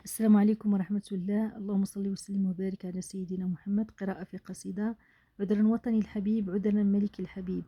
السلام عليكم ورحمة الله. اللهم صل وسلم وبارك على سيدنا محمد. قراءة في قصيدة. عذرا وطني الحبيب، عذرا ملك الحبيب.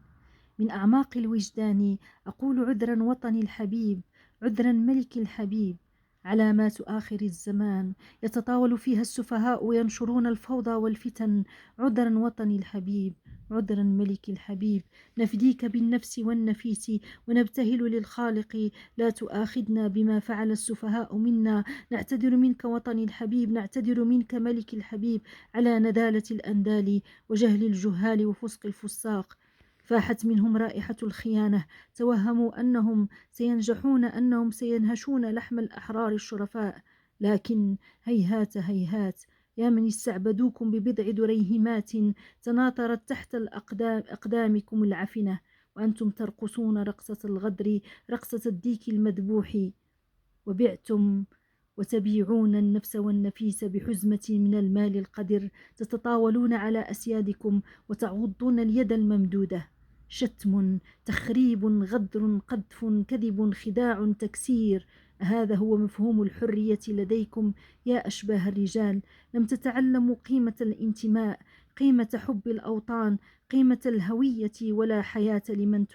من أعماق الوجدان أقول عذرا وطني الحبيب، عذرا ملك الحبيب. علامات آخر الزمان يتطاول فيها السفهاء وينشرون الفوضى والفتن. عذرا وطني الحبيب، عذرا ملك الحبيب. نفديك بالنفس والنفيس ونبتهل للخالق. لا تؤاخذنا بما فعل السفهاء منا. نعتذر منك وطني الحبيب، نعتذر منك ملك الحبيب، على ندالة الأندال وجهل الجهال وفسق الفساق. فاحت منهم رائحة الخيانة، توهموا أنهم سينجحون، أنهم سينهشون لحم الأحرار الشرفاء. لكن هيهات هيهات، يا من استعبدوكم ببضع دريهمات تناثرت تحت أقدامكم العفنة، وأنتم ترقصون رقصة الغدر، رقصة الديك المذبوح. وبعتم وتبيعون النفس والنفيس بحزمة من المال القدر، تتطاولون على أسيادكم وتعضون اليد الممدودة. شتم، تخريب، غدر، قذف، كذب، خداع، تكسير. هذا هو مفهوم الحرية لديكم يا أشباه الرجال؟ لم تتعلموا قيمة الانتماء، قيمة حب الأوطان، قيمة الهوية، ولا حياة لمن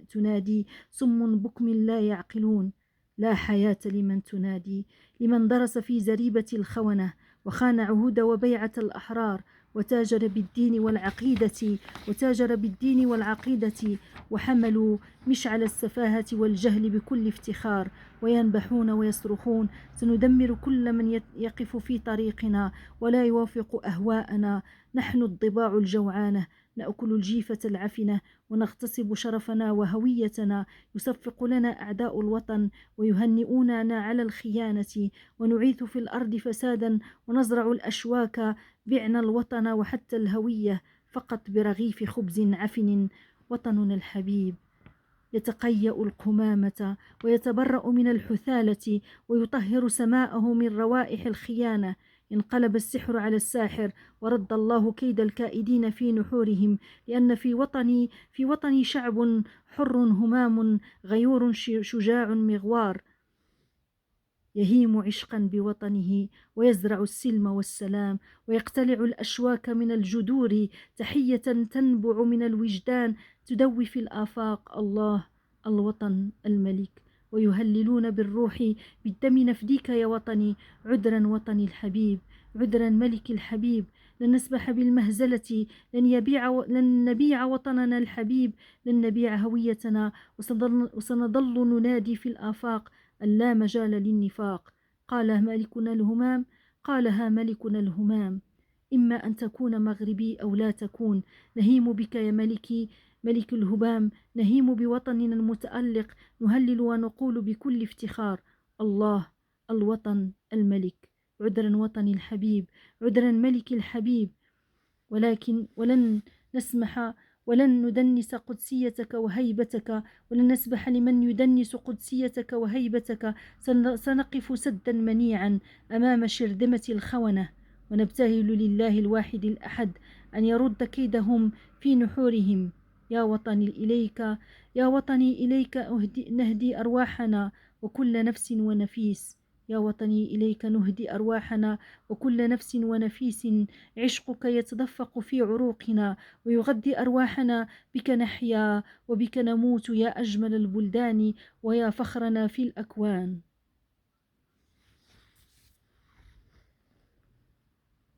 تنادي. صم بكم لا يعقلون. لا حياة لمن تنادي، لمن درس في زريبة الخونة وخان عهود وبيعة الأحرار، وتاجر بالدين والعقيدة، وحملوا مشعل السفاهة والجهل بكل افتخار، وينبحون ويصرخون: سندمر كل من يقف في طريقنا ولا يوافق أهواءنا. نحن الضباع الجوعانة، نأكل الجيفة العفنة، ونغتصب شرفنا وهويتنا. يصفق لنا أعداء الوطن ويهنئوننا على الخيانة، ونعيث في الأرض فسادا ونزرع الأشواك. بعنا الوطن وحتى الهوية فقط برغيف خبز عفن. وطننا الحبيب يتقيأ القمامة ويتبرأ من الحثالة ويطهر سماءه من روائح الخيانة. انقلب السحر على الساحر، ورد الله كيد الكائدين في نحورهم. لأن في وطني شعب حر همام، غيور شجاع مغوار، يهيم عشقا بوطنه ويزرع السلم والسلام، ويقتلع الأشواك من الجذور. تحية تنبع من الوجدان تدوي في الآفاق. الله، الوطن، الملك. ويهللون بالروح بالدم: نفديك يا وطني، عذرا وطني الحبيب، عذرا ملك الحبيب. لن نسبح بالمهزلة، لن نبيع وطننا الحبيب، لن نبيع هويتنا. وسنظل ننادي في الآفاق أن لا مجال للنفاق. قالها ملكنا الهمام: إما أن تكون مغربي أو لا تكون. نهيم بك يا ملكي، ملك الهبام، نهيم بوطننا المتألق، نهلل ونقول بكل افتخار: الله، الوطن، الملك. عذرا وطني الحبيب، عذرا ملك الحبيب. ولن نسمح ولن ندنس قدسيتك وهيبتك، ولن نسبح لمن يدنس قدسيتك وهيبتك. سنقف سدا منيعا أمام شرذمة الخونة، ونبتهل لله الواحد الأحد أن يرد كيدهم في نحورهم. يا وطني إليك، يا وطني إليك نهدي أرواحنا وكل نفس ونفيس. يا وطني إليك نهدي أرواحنا وكل نفس ونفيس. عشقك يتدفق في عروقنا ويغذي أرواحنا. بك نحيا وبك نموت يا أجمل البلدان ويا فخرنا في الأكوان.